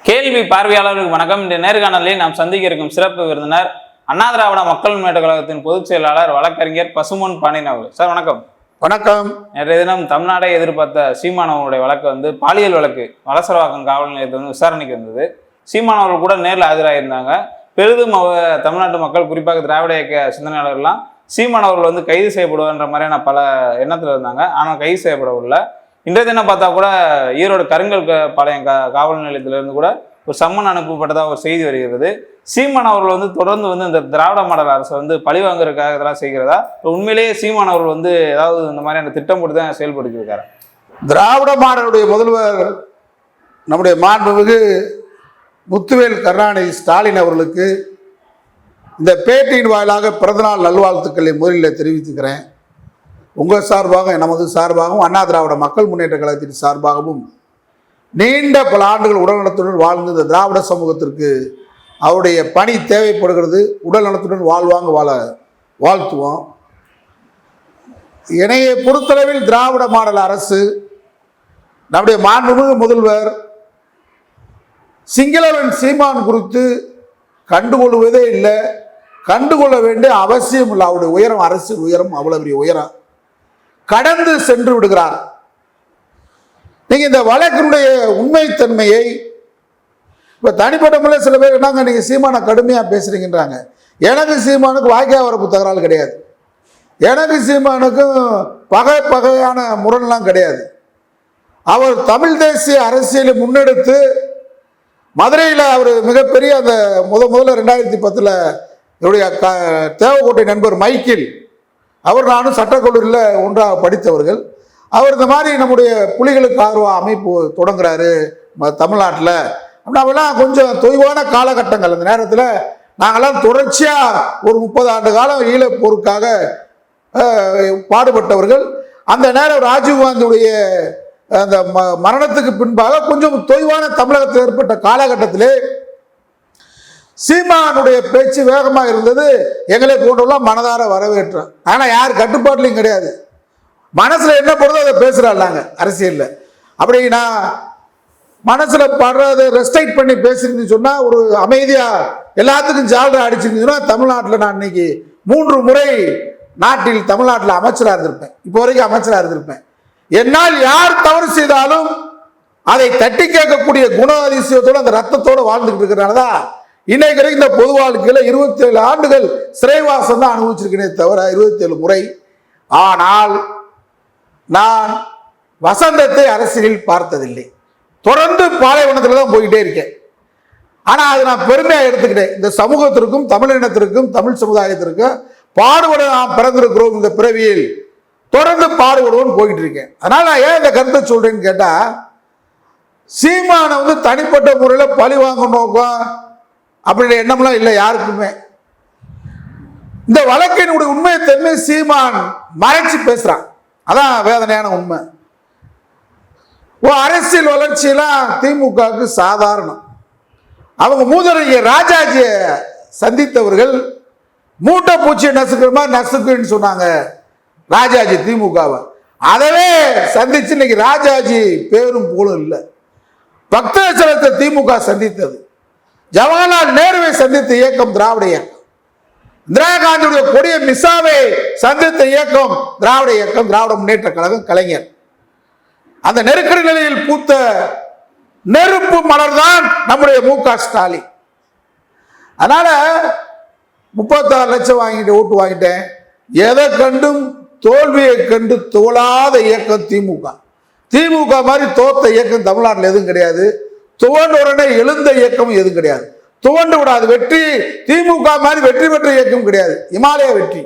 கேள்வி பார்வையாளர்களுக்கு வணக்கம். இந்த நேர்காணலில் நாம் சந்திக்க இருக்கும் சிறப்பு விருந்தினர் அண்ணா திராவிட மக்கள் முன்னேற்ற கழகத்தின் பொதுச் செயலாளர் வழக்கறிஞர் பசும்பொன் பாண்டியன் அவர்கள். சார் வணக்கம். வணக்கம். நேற்றைய தினம் தமிழ்நாடே எதிர்பார்த்த சீமானவர்களுடைய வழக்கு பாலியல் வழக்கு வலசரவாக்கம் காவல் நிலையத்தில் விசாரணைக்கு வந்தது. சீமானவர்கள் கூட நேரில் ஆஜராயிருந்தாங்க. பெரிதும் தமிழ்நாட்டு மக்கள் குறிப்பாக திராவிட இயக்க சிந்தனையாளர்கள்லாம் சீமானவர்கள் கைது செய்யப்படுவன்ற மாதிரியான பல எண்ணத்தில் இருந்தாங்க. ஆனால் கைது செய்யப்படவில்லை. இன்றைய தினம் பார்த்தா கூட ஈரோடு கருங்கல் பாளையம் காவல் நிலையத்திலிருந்து கூட ஒரு சம்மன் அனுப்பப்பட்டதாக ஒரு செய்தி வருகிறது. சீமான் அவர்கள் தொடர்ந்து இந்த திராவிட மாடல் அரசை பழி வாங்குறதுக்காக இதெல்லாம் செய்கிறதா, உண்மையிலேயே சீமான் அவர்கள் ஏதாவது இந்த மாதிரியான திட்டம் போட்டு தான் செயல்படுத்தி இருக்காரு? திராவிட மாடலுடைய முதல்வர் நம்முடைய மாண்புமிகு முத்துவேல் கருணாநிதி ஸ்டாலின் அவர்களுக்கு இந்த பேட்டியின் வாயிலாக பிறந்தநாள் நல்வாழ்த்துக்களை முதலில் தெரிவித்துக்கிறேன். உங்கள் சார்பாக, நமது சார்பாகவும், அண்ணா திராவிட மக்கள் முன்னேற்ற கழகத்தின் சார்பாகவும் நீண்ட பல ஆண்டுகள் உடல்நலத்துடன் வாழ்ந்து இந்த திராவிட சமூகத்திற்கு அவருடைய பணி தேவைப்படுகிறது. உடல் நலத்துடன் வாழ வாழ்த்துவோம். என்னையை பொறுத்தளவில் திராவிட மாடல் அரசு, நம்முடைய மாண்புமிகு முதல்வர் சிங்களவன் சீமான் குறித்து கண்டுகொள்வதே இல்லை, கண்டுகொள்ள வேண்டிய அவசியம் இல்லை. அவருடைய உயரம், அரசியல் உயரம் அவ்வளவு பெரிய உயரம் கடந்து சென்று விடுகிறார். நீங்க இந்த வழக்கினுடைய உண்மைத்தன்மையை இப்ப தனிப்பட்ட முறையில் சில பேர் என்னங்க நீங்க சீமான கடுமையா பேசுறீங்கன்றாங்க. எனக்கு சீமானுக்கு வாய்க்கால் வரப்பு தகராறு கிடையாது. எனக்கு சீமானுக்கும் பகையான முரண்லாம் கிடையாது. அவர் தமிழ் தேசிய அரசியலை முன்னெடுத்து மதுரையில் அவர் மிகப்பெரிய அந்த முதல்ல 2010 என்னுடைய தேவக்கோட்டை நண்பர் மைக்கேல், அவர் நானும் சட்டக்கல்லூரியில் ஒன்றாக படித்தவர்கள். அவர் இந்த மாதிரி நம்முடைய புலிகளுக்கு ஆர்வ அமைப்பு தொடங்குறாரு தமிழ்நாட்டில் அப்படின்னாவெல்லாம் கொஞ்சம் தொய்வான காலகட்டங்கள். அந்த நேரத்தில் நாங்கள்லாம் தொடர்ச்சியாக ஒரு 30 ஆண்டு காலம் ஈழப்போருக்காக பாடுபட்டவர்கள். அந்த நேரம் ராஜீவ்காந்தியுடைய அந்த மரணத்துக்கு பின்பாக கொஞ்சம் தொய்வான தமிழகத்தில் ஏற்பட்ட காலகட்டத்திலே சீமானுடைய பேச்சு வேகமாக இருந்தது. எங்களை போன்றெல்லாம் மனதார வரவேற்றோம். ஆனால் யார் கட்டுப்பாட்டுலையும் கிடையாது. மனசில் என்ன போடுறதோ அதை பேசுகிறாங்க அரசியலில். அப்படி நான் மனசில் படுறதை ரெஸ்ட்ரைட் பண்ணி பேசுறீங்கன்னு சொன்னால், ஒரு அமைதியாக எல்லாத்துக்கும் ஜாலரை அடிச்சிருந்தீங்கன்னா தமிழ்நாட்டில் நான் இன்னைக்கு 3 முறை தமிழ்நாட்டில் அமைச்சராக இருந்திருப்பேன். இப்போ வரைக்கும் அமைச்சராக இருந்திருப்பேன். என்னால் யார் தவறு செய்தாலும் அதை தட்டி கேட்கக்கூடிய குணாதிசயத்தோடு அந்த ரத்தத்தோடு வாழ்ந்துகிட்டு இருக்கிறனால தான் இன்னைக்கு வரைக்கும் இந்த பொது வாழ்க்கையில் 27 ஆண்டுகள் சிறைவாசம் தான் அனுபவிச்சிருக்கேனே தவிர 27 முறை. ஆனால் நான் வசந்தத்தை அரசியலில் பார்த்ததில்லை. தொடர்ந்து பாலைவனத்தில் தான் போயிட்டே இருக்கேன். ஆனால் அது நான் பெருமையாக எடுத்துக்கிட்டேன். இந்த சமூகத்திற்கும், தமிழினத்திற்கும், தமிழ் சமுதாயத்திற்கும் பாடுபட நாம் பிறந்திருக்கிறோம். இந்த பிறவியில் தொடர்ந்து பாடுபடுவோன்னு போயிட்டு இருக்கேன். அதனால நான் ஏன் இந்த கருத்தை சொல்றேன்னு கேட்டா, சீமானை தனிப்பட்ட முறையில் பழி வாங்க நோக்கம் அப்படி எண்ணம்லாம் இல்லை யாருக்குமே. இந்த வழக்கினுடைய உண்மையை தன்மை சீமான் மறைச்சு பேசுறான். அதான் வேதனையான உண்மை. அரசியல் வளர்ச்சியெல்லாம் திமுகவுக்கு சாதாரணம். அவங்க மூதறிஞர் ராஜாஜியை சந்தித்தவர்கள் மூட்டை பூச்சியை நசுக்கிற மாதிரி நசுக்குன்னு சொன்னாங்க ராஜாஜி திமுகவை. அதவே சந்திச்சு இன்னைக்கு ராஜாஜி பேரும் போலும் இல்லை. பக்தவச்சலத்தை திமுக சந்தித்தது. ஜவஹர்லால் நேருவை சந்தித்த இயக்கம் திராவிட இயக்கம். இந்திரா காந்தியுடைய கொடிய மிசாவை சந்தித்த இயக்கம் திராவிட இயக்கம், திராவிட முன்னேற்ற கழகம், கலைஞர். அந்த நெருக்கடி நிலையில் பூத்த நெருப்பு மலர் தான் நம்முடைய மு.க. ஸ்டாலின். அதனால 36 லட்சம் வாங்கிட்டு ஓட்டு வாங்கிட்டேன். எதை கண்டும் தோல்வியை கண்டு தோலாத இயக்கம் திமுக. திமுக மாதிரி தோத்த இயக்கம் தமிழ்நாட்டில் எதுவும் கிடையாது. துவண்ட உடனே எழுந்த இயக்கம் எதுவும் கிடையாது. துவண்டு விடாது. வெற்றி திமுக மாதிரி வெற்றி பெற்ற இயக்கம் கிடையாது. இமாலய வெற்றி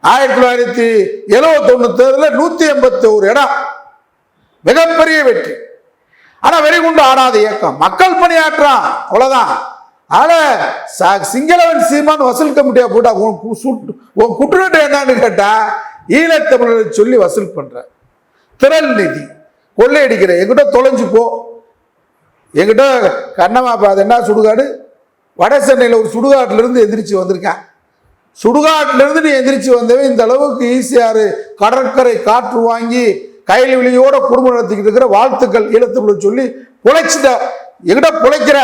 1971 தேர்தலில் 181 இடம், மிகப்பெரிய வெற்றி. ஆனா வெறிகுண்டு ஆடாத இயக்கம், மக்கள் பணியாற்றான், அவ்வளவுதான். ஆனா சிங்களவன் சீமான் வசூல் கமிட்டியா போட்டா உன் குற்றத்தை என்னன்னு கேட்டா, ஈழத்தமிழரை சொல்லி வசூல் பண்ற, திரள் நிதி கொள்ளையடிக்கிற, என்கிட்ட தொலைஞ்சு போ. என்கிட்ட கண்ணமா அது என்ன சுடுகாடு, வட சென்னையில் ஒரு சுடுகாட்டிலிருந்து எந்திரிச்சு வந்திருக்கேன். சுடுகாட்டிலிருந்து நீ எந்திரிச்சு வந்தவே இந்த அளவுக்கு ஈசிஆர் கடற்கரை காற்று வாங்கி கையில் விழியோட குடும்பம் நடத்திக்கிட்டு இருக்கிற வாழ்த்துக்கள் ஈழத்தமிழர் சொல்லி உழைச்சிட்ட. எங்கிட்ட பொழைக்கிற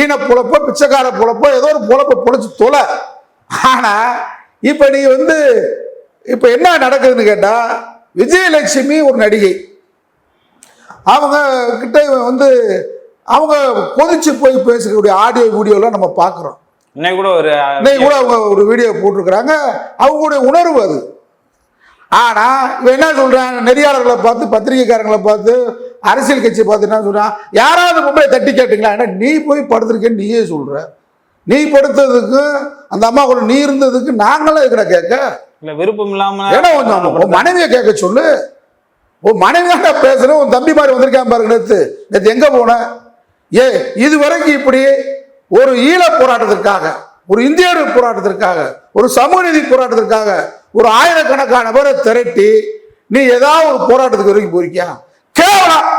ஈன பொழப்போ பிச்சைக்கார பொழப்போ ஏதோ ஒரு பொழப்ப பொழைச்சு தொலை. ஆனா இப்ப நீ வந்து இப்ப என்ன நடக்குதுன்னு கேட்டா, விஜயலட்சுமி ஒரு நடிகை, அவங்க கிட்ட வந்து அவங்க கொதிச்சு போய் பேசக்கூடிய ஆடியோ வீடியோலாம் நம்ம பார்க்குறோம். இன்னைக்கு கூட அவங்க ஒரு வீடியோ போட்டிருக்கிறாங்க, அவங்களுடைய உணர்வு அது. ஆனா இவன் என்ன சொல்றான், நெறியாளர்களை பார்த்து பத்திரிகைக்காரங்களை பார்த்து அரசியல் கட்சி பார்த்து என்ன சொல்றான், யாராவது மும்பை தட்டி கேட்டீங்களா? ஏன்னா நீ போய் படுத்திருக்கேன்னு நீயே சொல்ற, நீ படுத்ததுக்கு அந்த அம்மா கூட நீ இருந்ததுக்கு நாங்களும் இருக்கிற கேட்க விருப்பம் இல்லாம ஏன்னா கொஞ்சம் மனைவியை கேட்க சொல்லு. உன் மனைவி தான் பேசுறேன், உன் தம்பி மாதிரி வந்திருக்கான் பாருங்க, நேற்று எங்க போன? இது வரைக்கும் இப்படி ஒரு ஈழ போராட்டத்திற்காக, ஒரு இந்திய போராட்டத்திற்காக, ஒரு சமூக நீதி போராட்டத்திற்காக ஒரு ஆயிரக்கணக்கான பேரை திரட்டி நீ ஏதாவது ஒரு போராட்டத்துக்கு வரைக்கும் போயிருக்கியா? கேவலம்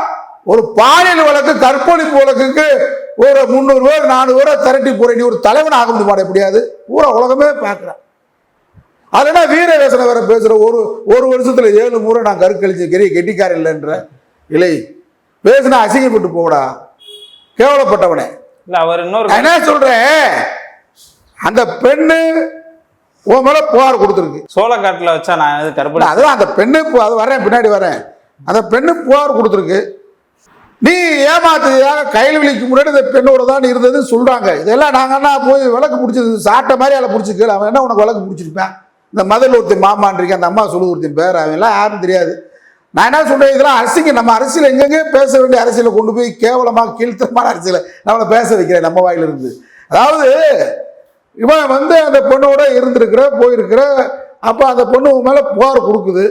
ஒரு பாலியல் வழக்கு, கற்பழிப்பு வழக்குக்கு ஒரு 300 பேர் 400 பேரை திரட்டி போற நீ ஒரு தலைவன் ஆக முடியுமா? எப்படியாது பூரா உலகமே பார்க்கிறேன். அதுனா வீர வேசனை வேற பேசுற, ஒரு வருஷத்துல 7 முறை நான் கருக்கழிச்சு கெட்டிக்கார இல்லைன்ற இல்லை பேசுனா அசிங்கப்பட்டு போடா, கேவலப்பட்டவனே. அவர் இன்னொரு என்ன சொல்றேன், அந்த பெண்ணு உன் மேல புகார் கொடுத்துருக்கு. சோளக்காட்டுல வச்சா நான் கற்பனை, அதுதான் அந்த பெண்ணு, அது வரேன் பின்னாடி வரேன், அந்த பெண்ணு புகார் கொடுத்துருக்கு. நீ ஏமாத்துறதுக்காக கையில் விழிக்கு முன்னாடி இந்த பெண்ணோட தான் இருந்தது சொல்றாங்க. இதெல்லாம் நாங்கன்னா போய் விளக்கு பிடிச்சது சாட்ட மாதிரி அதில் பிடிச்சிருக்கு. அவன் என்ன உனக்கு விளக்கு பிடிச்சிருப்பேன்? இந்த மதில் ஒருத்தன் மாமான்றிருக்கேன், அந்த அம்மா சொல்லு ஒருத்தன் பேர், அவன் எல்லாம் யாரும் தெரியாது. நான் என்ன சொல்றேன், இதெல்லாம் அரசிங்க, நம்ம அரசியல் எங்கெங்கே பேச வேண்டிய அரசியலை கொண்டு போய் கேவலமாக கீழ்த்தரமான அரசியலை நம்மளை பேச வைக்கிறேன் நம்ம வாயிலிருந்து. அதாவது இவன் வந்து அந்த பொண்ணோட இருந்திருக்கிற போயிருக்கிற, அப்போ அந்த பொண்ணு உன் மேலே புகார் கொடுக்குது,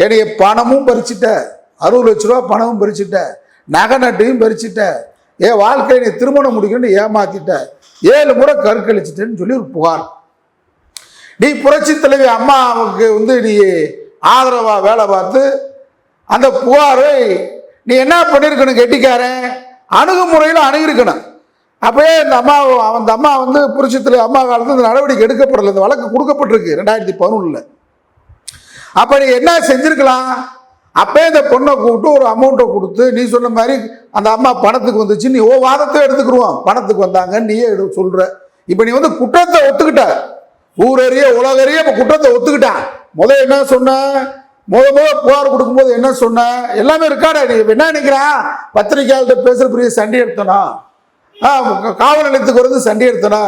என்னைய பணமும் பறிச்சுட்ட, 60 லட்ச ரூபா பணமும் பறிச்சுட்ட, நகை நட்டையும் பறிச்சுட்ட, என் வாழ்க்கையை நீ திருமணம் முடிக்கணும்னு ஏமாத்திட்ட, 7 முறை கருக்கழிச்சிட்டேன்னு சொல்லி ஒரு புகார். நீ புரட்சி தலைவி அம்மாவுக்கு வந்து நீ ஆதரவா வேலை பார்த்து அந்த புகாரை நீ என்ன பண்ணிருக்கணும், கெட்டிக்காரன் அணுகுமுறையில் அணுகிருக்கணும். அப்பயே இந்த அம்மா வந்து புரட்சி தலைவி அம்மா காலத்தில் இந்த நடவடிக்கை எடுக்கப்படலை, இந்த வழக்கு கொடுக்கப்பட்டிருக்கு 2011. அப்ப நீ என்ன செஞ்சிருக்கலாம், அப்பயே இந்த பொண்ணை கூப்பிட்டு ஒரு அமௌண்ட்டை கொடுத்து நீ சொன்ன மாதிரி அந்த அம்மா பணத்துக்கு வந்துச்சு, நீ வாதத்தை எடுத்துக்கிடுவோம், பணத்துக்கு வந்தாங்க நீயே சொல்ற. இப்ப நீ வந்து குற்றத்தை ஒத்துக்கிட்ட, ஊரறிய உலகறிய இப்ப குற்றத்தை ஒத்துக்கிட்டான். முதல் என்ன சொன்ன, முதல் புகார் கொடுக்கும்போது என்ன சொன்ன, எல்லாமே இருக்காடா. நீ என்ன நினைக்கிறான், பத்திரிகையாளர்கிட்ட பேசுற பெரிய சண்டை எடுத்தனா, காவல் நிலையத்துக்கு வந்து சண்டை எடுத்தனா,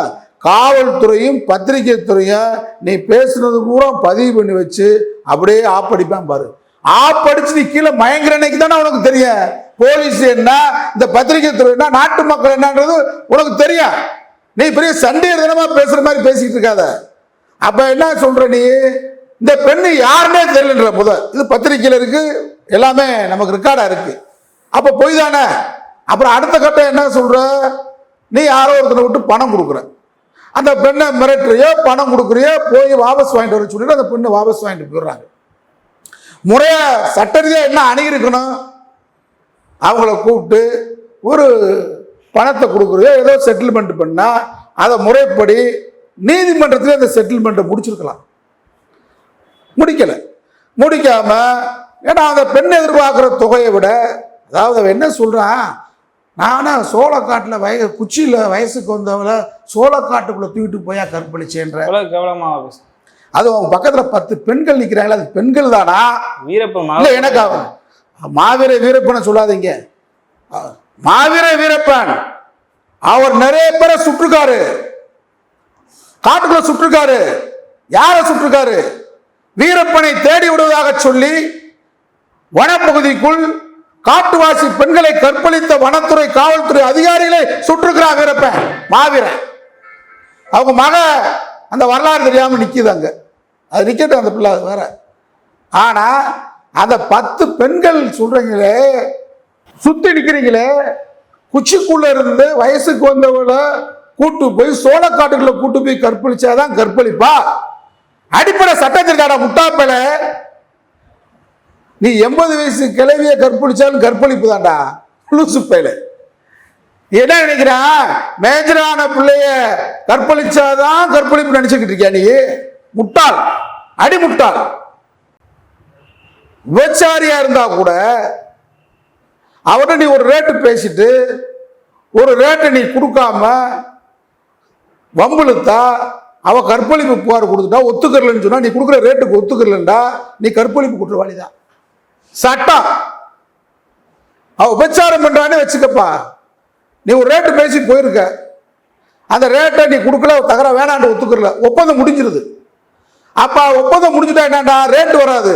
காவல்துறையும் பத்திரிகை துறையும் நீ பேசுனது பூரா பதிவு பண்ணி வச்சு அப்படியே ஆப்படிப்பான் பாரு. ஆப்படிச்சு நீ கீழே மயங்கிற அன்னைக்கு தானே உனக்கு தெரியும் போலீஸ் என்ன, இந்த பத்திரிகை துறை என்ன, நாட்டு மக்கள் என்னன்றது உனக்கு தெரியும். நீ பெரிய சண்டை தினமா பேசுற மாதிரி பேசிட்டு இருக்காத. அப்ப என்ன சொல்ற நீ, இந்த பெண்ணு யாருன்னே தெரியலன்ற முதல் இது பத்திரிகையில இருக்கு, எல்லாமே நமக்கு ரெக்கார்டா இருக்கு. அப்ப போய் தானே. அப்புறம் அடுத்த கட்டம் என்ன சொல்ற, நீ யாரோ ஒருத்தனை விட்டு பணம் கொடுக்குற, அந்த பெண்ணை மிரட்டுறியோ பணம் கொடுக்குறியோ, போய் வாபஸ் வாங்கிட்டு வர சொல்லிட்டு அந்த பெண்ணை வாபஸ் வாங்கிட்டு போயிடுறாங்க. முறையா சட்ட ரீதியா என்ன அணுகிருக்கணும், அவங்கள கூப்பிட்டு ஒரு பணத்தை கொடுக்குறியோ ஏதோ செட்டில்மெண்ட் பண்ணா அதை முறைப்படி நீதிமன்றத்தில் அந்த செட்டில்மெண்ட்டை முடிச்சிருக்கலாம். முடிக்கல, முடிக்காம ஏன்னா அந்த பெண் எதிர்பார்க்குற தொகையை விட, அதாவது அவன் என்ன சொல்றான், நானா சோளக்காட்டில் குச்சியில் வயசுக்கு வந்தவங்கள சோளக்காட்டுக்குள்ள தூக்கிட்டு போயா கற்பழிச்சேன்ற. அது அவங்க பக்கத்தில் 10 பெண்கள் நிற்கிறாங்களே, அது பெண்கள் தானா? வீரப்பன் இல்லை, எனக்கு மாவீர வீரப்பனை சொல்லாதீங்க. மாவீர வீரப்பன் அவர் நிறைய பேரை சுற்றுக்காரு, காட்டுக்குள்ள சுற்றுக்காரு. யார சுற்றுக்காரு? வீரப்பனை தேடி விடுவதாக சொல்லி வனப்பகுதிக்குள் காட்டுவாசி பெண்களை கற்பழித்த வனத்துறை காவல்துறை அதிகாரிகளை சுற்றுக்கிறார் வீரப்பன் மாவீரன். அவங்க மக அந்த வரலாறு தெரியாம நிக்குது அங்க, அது நிக்கட்டும், அந்த பிள்ளை வேற. ஆனா அந்த 10 பெண்கள் சொல்றீங்களே, சுத்தி நிக்கிறீங்களே, குச்சிக்குள்ள இருந்து வயசுக்கு வந்தவங்கள கூட்டு போய் சோளக்காட்டுக்குள்ள கூட்டு போய் கற்பழிச்சாதான் கற்பழிப்பா? அடிப்படை சட்டத்திற்கான முட்டாப்பல. நீ 80 வயசு கிழவிய கற்பழிச்சாலும் கற்பழிப்பு தான்டா, லூசு பையல. என்ன நினைக்கிறான், மேஜரான பிள்ளைய கற்பழிச்சாதான் கற்பழிப்பு நினைச்சுக்கிட்டு இருக்கியா நீ? முட்டாள், அடிமுட்டாள். விபச்சாரியா இருந்தா கூட அவர்கிட்ட நீ ஒரு ரேட்டு பேசிட்டு ஒரு ரேட்டை நீ கொடுக்காம வம்புழுத்தா, அவ கற்பழிப்பு புகார் கொடுத்துட்டா, ஒத்துக்கறலன்னு சொன்னா, நீ கொடுக்குற ரேட்டுக்கு ஒத்துக்கறலண்டா நீ கற்பழிப்பு குற்றவாளி தான். சட்டம். அவ உபச்சாரம் பண்றானே வச்சுக்கப்பா, நீ ஒரு ரேட்டு பேசி போயிருக்க, அந்த ரேட்டை நீ கொடுக்கல, தகர வேணான்னு ஒத்துக்கறல, ஒப்பந்தம் முடிஞ்சிருது. அப்ப ஒப்பந்தம் முடிஞ்சுட்டா என்னடா, ரேட்டு வராது,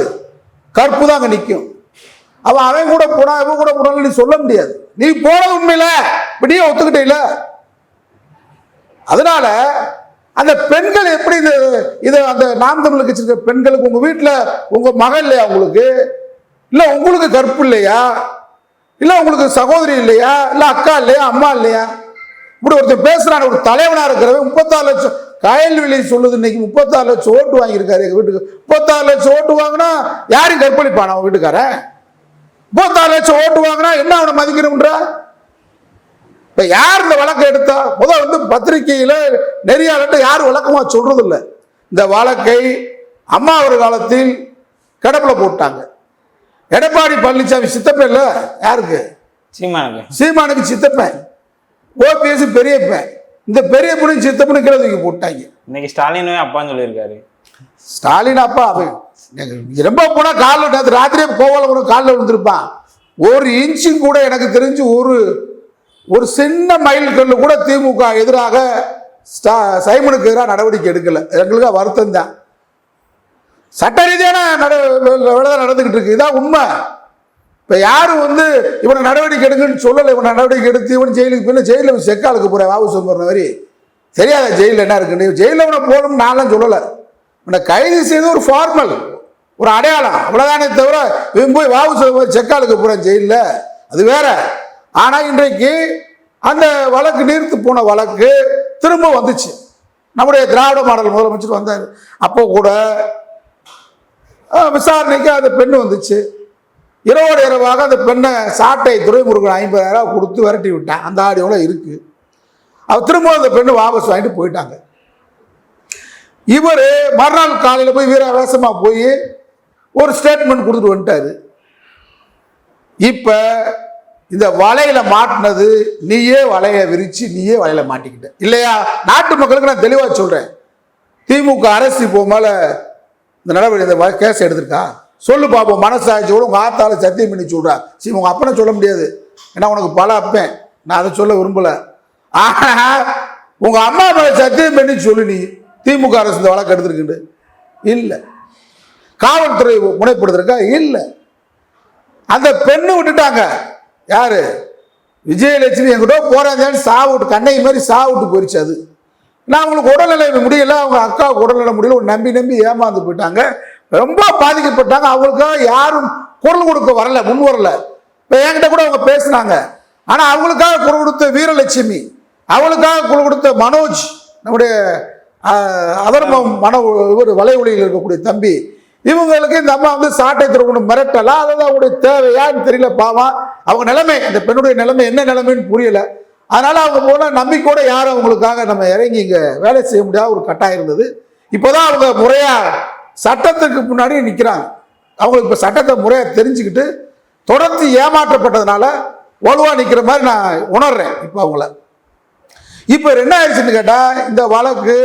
கற்பு தான் அங்க நிற்கும். அவன் கூட போனா இவன் கூட போனாலும் நீ சொல்ல முடியாது. நீ போனது உண்மையில இப்படியே ஒத்துக்கிட்டே இல்ல. அதனால அந்த பெண்கள் எப்படி இது அந்த நாம் தமிழ் கட்சி பெண்களுக்கு, உங்க வீட்டுல உங்க மகள் இல்லையா உங்களுக்கு, இல்ல உங்களுக்கு கற்பு இல்லையா, இல்ல உங்களுக்கு சகோதரி இல்லையா, இல்ல அக்கா இல்லையா, அம்மா இல்லையா, இப்படி ஒருத்தர் பேசுறான். ஒரு தலைவனா இருக்கிறவன் 34 லட்சம், கயல்வெளி சொல்லுது இன்னைக்கு 34 லட்சம் ஓட்டு வாங்கியிருக்காரு எங்க வீட்டுக்கு. 34 லட்சம் ஓட்டு வாங்கினா யாரும் கற்பழிப்பான் அவன் வீட்டுக்காரன்? 34 லட்சம் ஓட்டு வாங்கினா என்ன அவனை மதிக்கணும்ன்ற? இப்ப யார் இந்த வழக்கை எடுத்தா? முதல் பத்திரிகையில நெறியாளர்கிட்ட யாரும் வழக்கமா சொல்றது இல்லை. இந்த வழக்கை அம்மா ஒரு காலத்தில் கிடப்புல போட்டாங்க. எடப்பாடி பழனிசாமி சித்தப்பன் இல்ல, யாருக்கு? சீமானுக்கு சித்தப்பன், ஓபிஎஸ் பெரியப்பன். இந்த பெரியப்பனும் சித்தப்பனும் கீழே தூக்கி போட்டாங்க. இன்னைக்கு ஸ்டாலினே அப்பான்னு சொல்லியிருக்காரு. ஸ்டாலின் அப்பா ரொம்ப போனா காலில், நேற்று ராத்திரியே கோவால காலில் விழுந்திருப்பான். ஒரு இன்ச்சும் கூட எனக்கு தெரிஞ்சு ஒரு சின்ன மைல் கல்லு கூட திமுக எதிராக சைமனுக்கு எதிராக நடவடிக்கை எடுக்கல. எங்களுக்கு வருத்தம் தான். சட்ட ரீதியான வேலை நடந்துகிட்டு இருக்கு, இதான் உண்மை. இப்ப யாரும் இவனை நடவடிக்கை எடுங்கன்னு சொல்லலை. இவனை நடவடிக்கை எடுத்து இவன் ஜெயிலுக்கு போய் ஜெயிலில் செக்காலுக்கு போறேன் வாபு சொல்ற மாதிரி தெரியாத ஜெயிலில் என்ன இருக்குன்னு. ஜெயிலில் இவனை போகணும்னு நான்லாம் சொல்லலை. இவனை கைது செய்து ஒரு ஃபார்மல், ஒரு அடையாளம், அவ்வளவுதானே தவிர இவன் போய் வாபு சொல்ற செக்காலுக்கு போறேன் ஜெயிலில், அது வேற. ஆனா இன்றைக்கு அந்த வழக்கு நீர்த்து போன வழக்கு திரும்ப வந்துச்சு. நம்முடைய திராவிட மாடல் முதலமைச்சர் வந்தார். அப்போ கூட விசாரணைக்கு அந்த பெண்ணு வந்துச்சு. இரவோடு இரவாக அந்த பெண்ணை சாட்டை துரைமுருகன் 50,000 கொடுத்து விரட்டி விட்டான். அந்த ஆடியோல இருக்கு. அவர் திரும்ப அந்த பெண்ணு வாபஸ் வாங்கிட்டு போயிட்டாங்க. இவர் மறுநாள் காலையில் போய் வீராவேசமா போய் ஒரு ஸ்டேட்மெண்ட் கொடுத்துட்டு வந்துட்டாரு. இப்ப இந்த வலையில மாட்டினது நீயே, வலைய விரிச்சு நீயே வலையில மாட்டிக்கிட்ட இல்லையா? நாட்டு மக்களுக்கு நான் தெளிவா சொல்றேன். திமுக அரசு இப்போ மேல இந்த நடவடிக்கை, இந்த கேஸ் எடுத்திருக்கா சொல்லு பாப்போம். மனசாட்சியோட உங்க ஆத்தால சத்தியம் பண்ணி சொல்றா. சரி, உங்க அப்பனை சொல்ல முடியாது, ஏன்னா உனக்கு பல அப்பேன், நான் அதை சொல்ல விரும்பல. ஆனா உங்க அம்மா மேல சத்தியம் பண்ணி சொல்லு, நீ திமுக அரசு இந்த வழக்கு எடுத்திருக்கு இல்ல, காவல்துறை முனைப்படுத்திருக்கா இல்ல. அந்த பெண்ணு விட்டுட்டாங்க. யாரு? விஜயலட்சுமி என்கிட்ட போறாங்க, சாவிட்டு கண்ணை மாதிரி சாவிட்டு போயிடுச்சு. அது நான் அவங்களுக்கு உடல்நிலை முடியல, அவங்க அக்காவுக்கு உடல்நிலை முடியல, ஒரு நம்பி ஏமாந்து போயிட்டாங்க, ரொம்ப பாதிக்கப்பட்டாங்க. அவங்களுக்காக யாரும் குரல் கொடுக்க வரல, முன் வரல. இப்போ என்கிட்ட கூட அவங்க பேசினாங்க. ஆனா அவங்களுக்காக குரல் கொடுத்த வீரலட்சுமி, அவங்களுக்காக குரல் கொடுத்த மனோஜ், நம்முடைய அதர்மம் இவர் வலை ஒளியில் இருக்கக்கூடிய தம்பி, இவங்களுக்கு இந்த அம்மா சாட்டை திறக்கணும் மிரட்டலாம். அதாவது அவங்களுடைய தேவையான்னு தெரியல. பாவம் அவங்க நிலைமை, இந்த பெண்ணுடைய நிலைமை என்ன நிலைமைன்னு புரியல. அதனால அவங்க போனா நம்பிக்கையோட யாரும் அவங்களுக்காக நம்ம இறங்கி இங்க வேலை செய்ய முடியாத ஒரு கட்டாயம் இருந்தது. இப்போதான் அவங்க முறையா சட்டத்துக்கு முன்னாடி நிற்கிறாங்க. அவங்களுக்கு இப்போ சட்டத்தை முறையா தெரிஞ்சுக்கிட்டு தொடர்ந்து ஏமாற்றப்பட்டதுனால வலுவா நிற்கிற மாதிரி நான் உணர்றேன். இப்போ அவங்கள இப்போ என்ன ஆயிடுச்சுன்னு கேட்டா, இந்த வழக்கு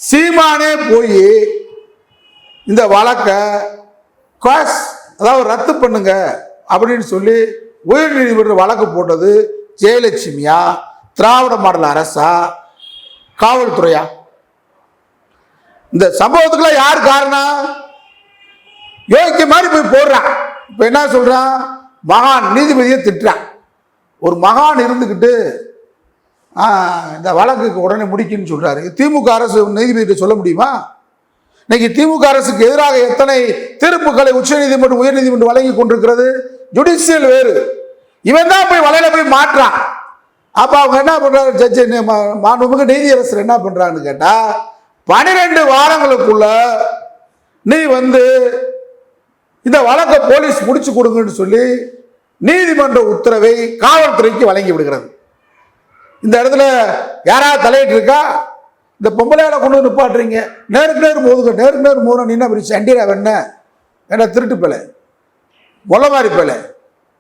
சீமானே போய் இந்த வழக்கை அதாவது ரத்து பண்ணுங்க அப்படின்னு சொல்லி உயர் நீதிமன்ற வழக்கு போட்டது ஜெயலட்சுமியா, திராவிட மாடல் அரசா, காவல்துறையா? இந்த சம்பவத்துக்குலாம் யார் காரணம்? யோகிக்க மாதிரி போய் போடுறான். இப்ப என்ன சொல்றான்? மகான் நீதிபதியை திட்டுறான். ஒரு மகான் இருந்துக்கிட்டு இந்த வழக்குக்கு உடனே முடிக்குன்னு சொல்றாரு. திமுக அரசு நீதிபதியை சொல்ல முடியுமா? இன்னைக்கு திமுக அரசுக்கு எதிராக எத்தனை தீர்ப்புகளை உச்ச நீதிமன்றம், உயர் நீதிமன்றம் வழங்கி கொண்டிருக்கிறது. ஜுடிஷியல் வேறு, இவன் தான் போய் வலையில போய் மாற்றான். அப்ப அவங்க என்ன பண்றாங்க? ஜட்ஜ் மாண்புமிகு நீதியரசர் என்ன பண்றாங்கன்னு கேட்டா, 12 வாரங்களுக்குள்ள நீ இந்த வழக்கை போலீஸ் முடிச்சு கொடுங்கன்னு சொல்லி நீதிமன்ற உத்தரவை காவல்துறைக்கு வழங்கி விடுகிறது. இந்த இடத்துல யாராவது தலையிட்டு இருக்கா? இந்த பொம்பளையால கொண்டு வந்து நிப்பாட்டுறீங்க, நேருக்கு நேர் மோதுங்க, நேருக்கு நேர் மோதும். நீ என்ன பெரிய சண்டிரா வேண, என்ன திருட்டு பேல, மொல்ல மாதிரி பேல,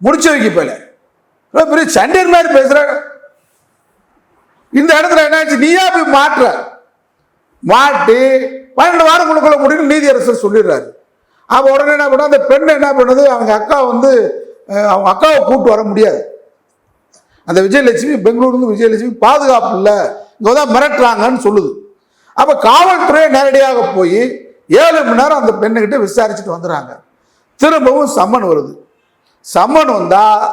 முடிச்ச வைக்க பேல, பெரிய சண்டியர் மாதிரி பேசுற. இந்த இடத்துல என்னாச்சு, நீயா போய் மாட்டி 12 வாரங்களுக்குள்ள முடியும் நீதியரசர் சொல்லிடுறாரு. அப்போ உடனே என்ன பண்ண, அந்த பெண் என்ன பண்ணுது, அவங்க அக்கா வந்து அவங்க அக்காவை கூப்பிட்டு வர முடியாது. அந்த விஜயலட்சுமி, பெங்களூர்லேருந்து விஜயலட்சுமி பாதுகாப்பு இல்லை, இங்கே தான் மிரட்டுறாங்கன்னு சொல்லுது. அப்போ காவல்துறை நேரடியாக போய் 7 மணி நேரம் அந்த பெண்ணுக்கிட்ட விசாரிச்சுட்டு வந்துடுறாங்க. திரும்பவும் சம்மன் வருது. சம்மன் வந்தால்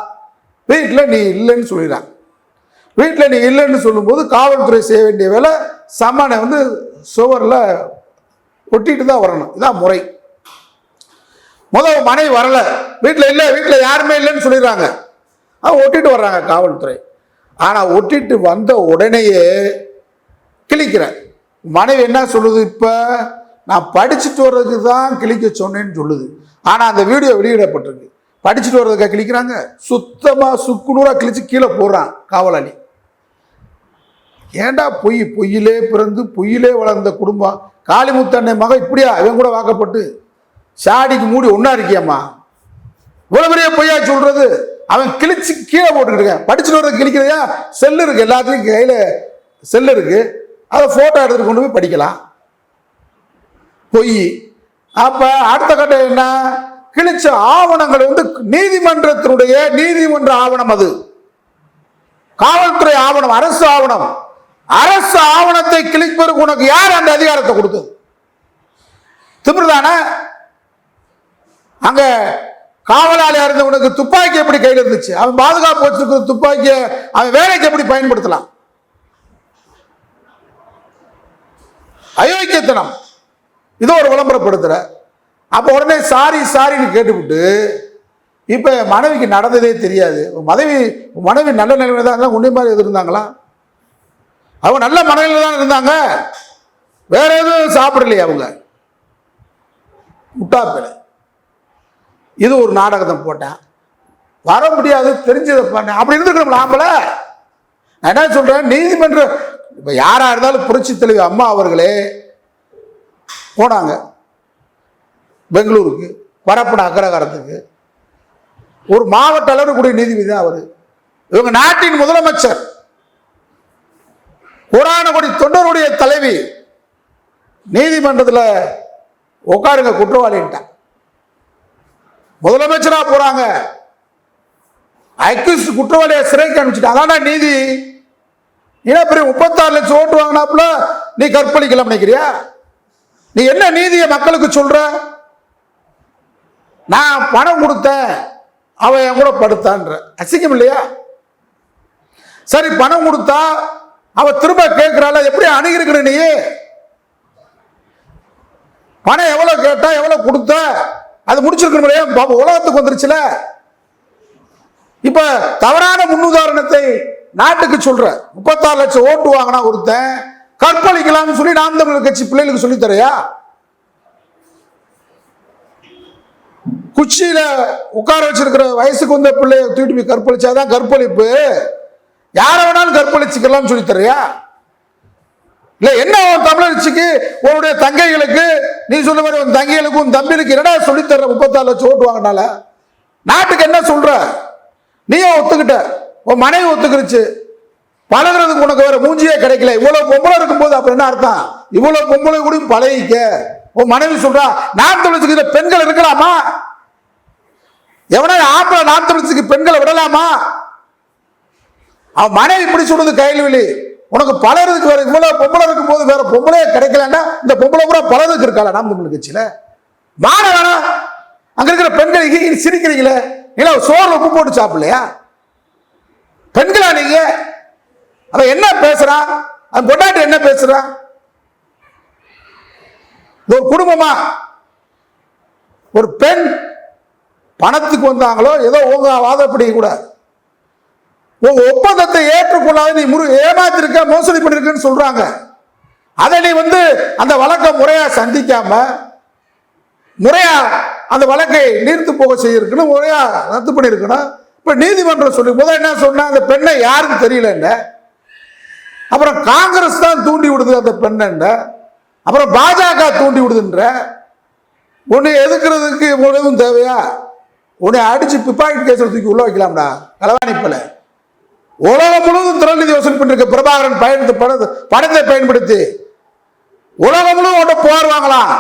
வீட்டில் நீ இல்லைன்னு சொல்லிடுறாங்க. வீட்டில் நீ இல்லைன்னு சொல்லும்போது காவல்துறை செய்ய வேண்டிய வேலை, சம்மனை வந்து சுவரில் ஒட்டிட்டு தான் வரணும். இதான் முறை. முதல் மனைவி வரல, வீட்டில் இல்லை, வீட்டில் யாருமே இல்லைன்னு சொல்லிடுறாங்க. ஒட்டிட்டு வர்றாங்க காவல்துறை. ஆனால் ஒட்டிட்டு வந்த உடனேயே கிழிக்கிறேன். மனைவி என்ன சொல்லுது, இப்போ நான் படிச்சுட்டு வர்றதுக்கு தான் கிழிக்க சொன்னேன்னு சொல்லுது. ஆனால் அந்த வீடியோ வெளியிடப்பட்டிருக்கு. படிச்சுட்டு வர்றதுக்காக கிழிக்கிறாங்க. சுத்தமாக சுக்குநூறாக கிழிச்சு கீழே போடுறான் காவலாளி. ஏண்டா பொய்யிலே பிறந்து பொய்யிலே வளர்ந்த குடும்பம். காளிமுத்தண்ணை மகன் இப்படியா இவன் கூட வாக்கப்பட்டு சாடிக்கு மூடி ஒன்றா இருக்கியம்மா, இவ்வளோ பெரிய பொய்யா சொல்றது. அவன் கிழிச்சு கீழே போட்டுக்கிட்டு இருக்கான். படிச்சுட்டு வர்றது கிழிக்கிறையா, செல்லு இருக்கு, எல்லாத்துலையும் கையில் செல்லு இருக்கு, அதை ஃபோட்டோ எடுத்துட்டு கொண்டு போய் படிக்கலாம். பொய். அப்போ அடுத்த கட்டம் என்ன, கிழிச்ச ஆவணங்கள் வந்து நீதிமன்ற ஆவணம், அது காவல்துறை ஆவணம், அரசு ஆவணம். அரசு ஆவணத்தை கிழிப்பதற்கு உனக்கு யார் அந்த அதிகாரத்தை கொடுத்தது? திமிர்தானே? அங்க காவலாளியா இருந்த உனக்கு துப்பாக்கி எப்படி கையில் இருந்துச்சு? அவன் பாதுகாப்பு வச்சிருக்கிற துப்பாக்கிய அவன் வேலைக்கு எப்படி பயன்படுத்தலாம்? அயோக்கியத்தனம். இதோ ஒரு விளம்பரப்படுத்துற. அப்ப உடனே சாரின்னு கேட்டுவிட்டு, இப்ப மனைவிக்கு நடந்ததே தெரியாது. மனைவி நல்ல நிலைமையில தான் இருந்தாங்க, உன்னை மாதிரி இருந்தாங்களா? அவங்க நல்ல மனைவில தான் இருந்தாங்க, வேற எதுவும் சாப்பிடலையே அவங்க. முட்டாப்பிள்ளை. இது ஒரு நாடகத்தை போட்டேன், வர முடியாது, தெரிஞ்சதை பண்ணேன், அப்படி இருந்துக்கணும். ஆம்பள நான் என்ன சொல்றேன், நீதிமன்ற இப்ப யாரா இருந்தாலும் புரட்சி தலைவி அம்மா அவர்களே போனாங்க பெங்களூருக்கு, வரப்பட அக்ரகாரத்துக்கு. ஒரு மாவட்ட அளவு கூடிய நீதிபதி தான் அவரு. இவங்க நாட்டின் முதலமைச்சர், கோடான கோடி தொண்டருடைய தலைவி. நீதிமன்றத்தில் உட்காருங்க குற்றவாளின்ட்டான். முதலமைச்சரா போறாங்க, அக்யூஸ் குற்றவாளியை சிறைக்கு அனுப்பிச்சுட்டான். அதான் நீதி. ஏன்னா பெரிய 36 லட்சம் ஓட்டு வாங்கினாப்புல நீ கற்பழிக்கலாம் நினைக்கிறியா? நீ என்ன நீதியை மக்களுக்கு சொல்ற? நான் பணம் கொடுத்தேன், அவன் என் கூட படுத்தான்ற அசிங்கம் இல்லையா? சரி, பணம் கொடுத்தா அவ திரும்ப கேட்கிறாள், எப்படி அணுகிருக்கிற நீ? பணம் எவ்வளவு கேட்டா, எவ்வளவு கொடுத்த, அது முடிச்சிருக்கணும். உலகத்துக்கு வந்துருச்சுல. இப்ப தவறான முன்னுதாரணத்தை நாட்டுக்கு சொல்ற. 36 லட்சம் ஓட்டு வாங்கினா ஒருத்தன் கற்பழிக்கலாம்னு சொல்லி நாம் தமிழர் கட்சி பிள்ளைகளுக்கு சொல்லி தரையா? குச்சியில உட்கார வச்சிருக்கிற வயசுக்கு வந்த பிள்ளைய தூக்கிட்டு போய் கற்பழிச்சாதான் கற்பழிப்பு. யார வேணாலும் கற்பழிச்சுக்கலாம் சொல்லி தரையா? இல்ல என்ன தமிழர்ச்சிக்கு உன்னுடைய தங்கைகளுக்கு நீ சொன்ன மாதிரி உன் தங்கைகளுக்கு உன் தம்பிகளுக்கு என்னடா சொல்லித்தர? 36 லட்சம் ஓட்டு வாங்கினால நாட்டுக்கு என்ன சொல்ற? நீயே ஒத்துக்கிட்ட, உன் மனைவி ஒத்துக்கிருச்சு, பழகிறதுக்கு உனக்கு வேற மூஞ்சியே கிடைக்கல. இவ்வளவு பொம்பளை இருக்கும்போது அப்புறம் என்ன அர்த்தம்? இவ்வளவு பொம்பளை கூட பழகிக்க. உன் மனைவி சொல்றா நான் தொழிற்சிக்கிற பெண்கள் இருக்கலாமா? எவனா ஆம்பளை நான் தொழிற்சிக்கு பெண்களை விடலாமா? அவன் மனைவி இப்படி சொல்றது கைல்வெளி. உனக்கு பலருக்கு வேற இவ்வளவு பொம்பளை இருக்கும் போது வேற பொம்பளையே கிடைக்கலன்னா இந்த பொம்பளை பூரா பலருக்கு இருக்காளா நாம் தமிழ் கட்சியில? மான வேணாம். அங்க இருக்கிற பெண்கள் சிரிக்கிறீங்களே, இல்ல சோறு உப்பு போட்டு சாப்பிடலையா? பெண்களா நீங்க? அவன் என்ன பேசுறான்? அவன் கொண்டாட்டி என்ன பேசுறான்? ஒரு குடும்பமா ஒரு பெண் பணத்துக்கு வந்தாங்களோ ஏதோ உங்க வாதப்படி கூட உங்க ஒப்பந்தத்தை ஏற்றுக்கொள்ளாத நீ ஏமாத்திருக்க, மோசடி பண்ணிருக்கன்னு சொல்றாங்க. அதை நீ அந்த வழக்கை முறையா சந்திக்காம முறையா அந்த வழக்கை நீர்த்து போக செய்யிருக்கணும், முறையா ரத்து பண்ணிருக்கணும். இப்ப நீதிமன்றம் சொல்லி முதல் என்ன சொன்னா, அந்த பெண்ணை யாருன்னு தெரியல. அப்புறம் காங்கிரஸ் தான் தூண்டி விடுது அந்த பெண்ண, அப்புறம் பாஜக தூண்டி விடுதுன்ற. உன்னை எதுக்குறதுக்கு எதுவும் தேவையா? உன்னை அடிச்சு பிப்பாக்கெட் கேஸ் தூக்கி உள்ள வைக்கலாம்டா களவாணிப்பல. உலகம் முழுவதும் திரள் நிதி வசூல் பண்ணிருக்க பிரபாகரன் படத்தை பயன்படுத்தி உலகம் முழுவதும் போர் வாங்கலாம்.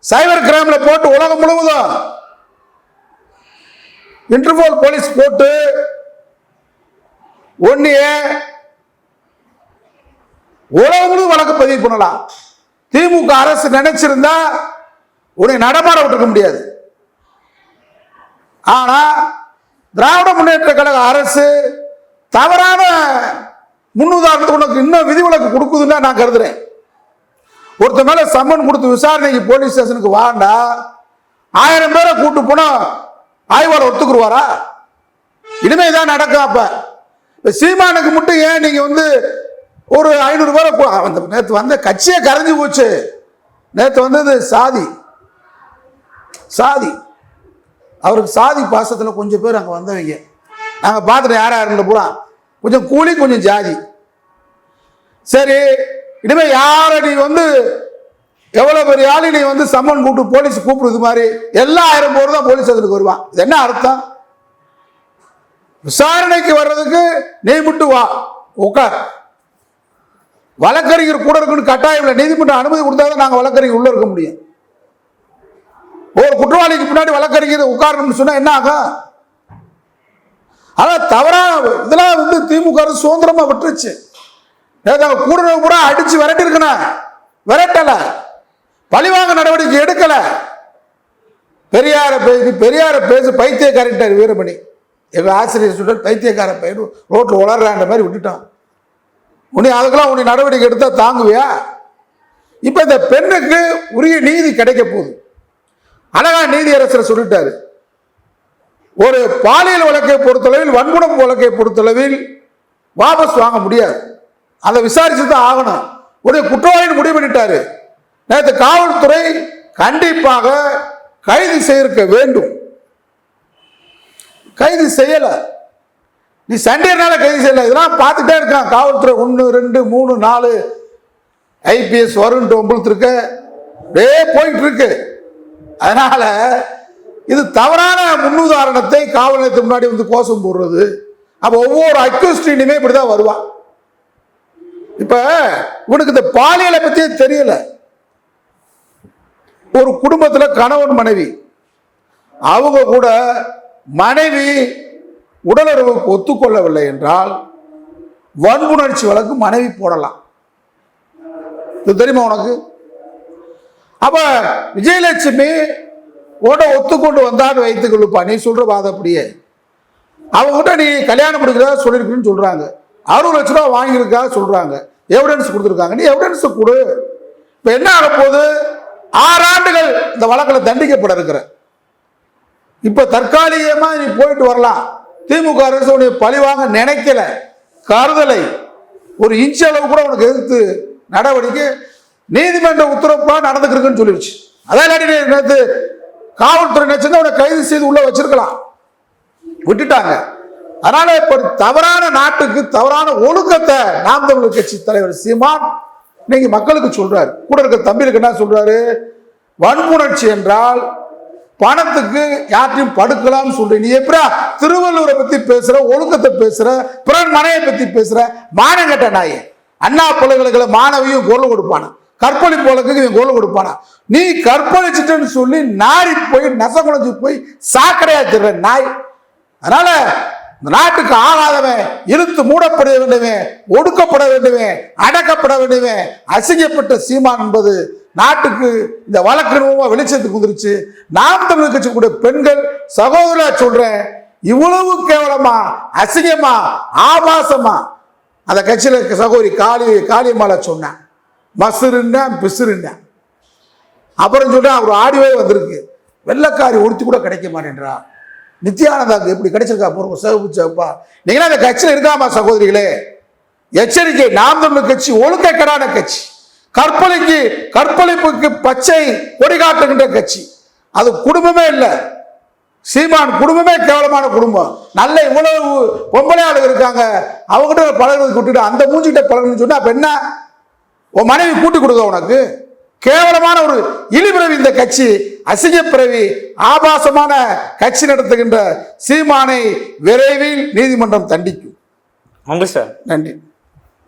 சைபர் கிரைம்ல போட்டு உலகம் முழுவதும் இன்டர்போல் போலீஸ் போட்டு ஒன்னிய உலகம் முழுவதும் வழக்கு பதிவு பண்ணலாம். திமுக அரசு நினைச்சிருந்தா உன்னை நடமாட விட்டுருக்க முடியாது. ஆனா திராவிட முன்னேற்ற கழக அரசு தவறான முன்னுதாரணத்துக்கு உனக்கு இன்னும் விதிவிலக்கு கொடுக்குதுன்னா நான் கருதுறேன். ஒருத்த மேல சம்மன் கொடுத்து விசாரணைக்கு போலீஸ் ஸ்டேஷனுக்கு வாண்டா 1000 பேரை கூட்டு போனா ஆய்வாளர் ஒத்துக்குருவாரா? இனிமே தான் நடக்கும். அப்ப சீமானுக்கு மட்டும் ஏன் நீங்க வந்து ஒரு 500 பேரை நேற்று வந்த கட்சியே கரைஞ்சு போச்சு. நேற்று வந்தது சாதி அவருக்கு சாதி பாசத்தில் கொஞ்சம் பேர் அங்கே வந்தவங்க நாங்கள் பார்த்துட்டோம். யார் யாருல பூரா கொஞ்சம் கூலி கொஞ்சம் ஜாதி. சரி, இனிமே யாரை நீ வந்து எவ்வளோ பெரிய ஆளு நீ வந்து சம்மன் கூட்டு போலீஸ் கூப்பிடுறது மாதிரி எல்லா 1000 பேர் தான் போலீஸ் ஸ்டேஷனுக்கு வருவான். இது என்ன அர்த்தம்? விசாரணைக்கு வர்றதுக்கு நீ மட்டும் வா, உட்கார். வழக்கறிஞர் கூட இருக்குன்னு கட்டாயம் இல்லை. நீதிமன்றம் அனுமதி கொடுத்தாதான் நாங்கள் வழக்கறிஞர் உள்ள இருக்க முடியும். ஒரு குற்றவாளிக்கு பின்னாடி வழக்கறிஞர் உட்காரணும்னு சொன்னா என்ன ஆகும்? ஆனா தவறா இதெல்லாம் வந்து திமுக அரசு சுதந்திரமா விட்டுருச்சு. கூட கூட அடிச்சு விரட்டி இருக்கணும், விரட்டல. பழிவாங்க நடவடிக்கை எடுக்கல. பெரியார பேசு பைத்தியக்காரன் வீரமணி எங்க ஆசிரியர் சொல்ற பைத்தியக்கார பையன் ரோட்ல உளறான்ற மாதிரி விட்டுட்டான். உன்னை அதுக்கெல்லாம் உன்னை நடவடிக்கை எடுத்தா தாங்குவியா? இப்ப இந்த பெண்ணுக்கு உரிய நீதி கிடைக்க போகுது. அழகா நீதியரசர் சொல்லிட்டாரு. ஒரு பாலியல் வழக்கை பொறுத்தளவில், வன்கொடுமை வழக்கை பொறுத்தளவில் வாபஸ் வாங்க முடியாது. அதை விசாரிச்சு தான் ஆகணும். ஒரு குற்றவாளின்னு முடிவு பண்ணிட்டாரு. நேற்று காவல்துறை கண்டிப்பாக கைது செய்திருக்க வேண்டும். கைது செய்யல. நீ சண்டைனால கைது செய்யல. இதெல்லாம் பார்த்துட்டே இருக்கான் காவல்துறை. 1 2 3 4 ஐபிஎஸ் வரும் உங்களுக்கு இருக்க போயிட்டு இருக்கு. அதனால இது தவறான முன்னுதாரணத்தை காவல் நிலையத்துக்கு முன்னாடி வந்து கோஷம் போடுறது. அப்ப ஒவ்வொரு அக்யூஸ்டினுமே இப்படிதான் வருவான். இப்ப இவனுக்கு இந்த பாலியலை பத்தியே தெரியல. ஒரு குடும்பத்துல கணவன் மனைவி, அவங்க கூட மனைவி உடலுறவுக்கு ஒத்துக்கொள்ளவில்லை என்றால் வன்புணர்ச்சி வழக்கு மனைவி போடலாம். இது தெரியுமா உனக்கு? அப்ப விஜயலட்சுமி உட ஒத்துக்கொண்டு வந்தான்னு வைத்துக் கொள்ளுப்பா. நீ சொல்ற வாதம் அப்படியே அவங்ககிட்ட நீ கல்யாணம் முடிக்கிறதா சொல்லிருக்குன்னு சொல்றாங்க. 60 லட்ச ரூபா வாங்கியிருக்கா சொல்றாங்க. எவிடன்ஸ் கொடுத்துருக்காங்க. நீ எவிடன்ஸ் கொடு. இப்ப என்ன ஆக போகுது? 6 ஆண்டுகள் இந்த வழக்கில் தண்டிக்கப்பட இருக்கிற. இப்ப தற்காலிகமா நீ போயிட்டு வரலாம். திமுக அரசு உன்னை பழிவாங்க நினைக்கல, கருதலை. ஒரு இன்ச் அளவு கூட உனக்கு எதிர்த்து நடவடிக்கை நீதிமன்ற உத்தரப்பா நடந்துக்கிறதுன்னு சொல்லிடுச்சு. அதான் நேற்று காவல்துறை நினைச்சிருந்தா உன்னை கைது செய்து உள்ள வச்சிருக்கலாம், விட்டுட்டாங்க. அதனால இப்ப தவறான நாட்டுக்கு தவறான ஒழுக்கத்தை நாம் தமிழர் கட்சி தலைவர் சீமான் இன்னைக்கு மக்களுக்கு சொல்றாரு. கூட இருக்க தம்பிகளுக்கு என்ன சொல்றாரு? வன்புணர்ச்சி என்றால் பணத்துக்கு யார்ட்டையும் படுக்கலாம்னு சொல்ற. நீ எப்படா திருவள்ளுவரை பத்தி பேசுற, ஒழுக்கத்தை பேசுற, பிறன் மனையை பத்தி பேசுற? மானங்கட்ட நாயே. அண்ணா பல்கலைக்கழக மாணவியும் குரல் கொடுப்பானா? கற்பழிப்பு வழக்குக்கு இவன் குரல் கொடுப்பானா? நீ கற்பழிச்சிட்டன்னு சொல்லி நாரி போய் நசகுலைஞ்சு போய் சாக்கடையா திடுற நாய். அதனால இந்த நாட்டுக்கு ஆகாதவன், இழுத்து மூடப்பட வேண்டுமே, ஒடுக்கப்பட வேண்டுமே, அடக்கப்பட வேண்டுமே அசிங்கப்பட்ட சீமான் என்பது நாட்டுக்கு இந்த வழக்கு வெளிச்சத்துக்கு வந்துருச்சு. நாம் தமிழர் கட்சி கூட பெண்கள் சகோதரா சொல்றேன், இவ்வளவு கேவலமா, அசிங்கமா, ஆபாசமா அந்த கட்சியில சகோதரி காளியம்மாள சொன்னான். மசுருன்னா பிசுருன்னா. அப்புறம் சொன்னா ஒரு ஆடியோவே வந்திருக்கு. வெள்ளக்காரி ஒருத்தி கூட கிடைக்க மாட்டேன்றா. நித்யானந்தாக்கு எப்படி கிடைச்சிருக்கா போறோம் சிவப்பு சிவப்பா. நீங்க அந்த கட்சியில் இருக்காமா சகோதரிகளே? எச்சரிக்கை. நாம் தமிழர் கட்சி ஒழுக்கக்கேடான கட்சி, கற்பழிப்புக்கு பச்சை கொடி காட்டுகின்ற கட்சி. அது குடும்பமே இல்லை. சீமான் குடும்பமே கேவலமான குடும்பம். நல்ல இவ்வளவு பொம்பளை ஆளுங்க இருக்காங்க, அவங்ககிட்ட பழகிறதுக்கு விட்டுட்டு அந்த மூஞ்சிட்ட பழகணும்னு சொன்னா அப்ப என்ன? உன் மனைவி கூட்டி கொடுக்க உனக்கு? கேவலமான ஒரு இழிபிறவி இந்த கட்சி, அசிங்க பிறவி, ஆபாசமான கட்சி நடத்துகின்ற சீமானை விரைவில் நீதிமன்றம் தண்டிக்கும். நன்றி சார். நன்றி.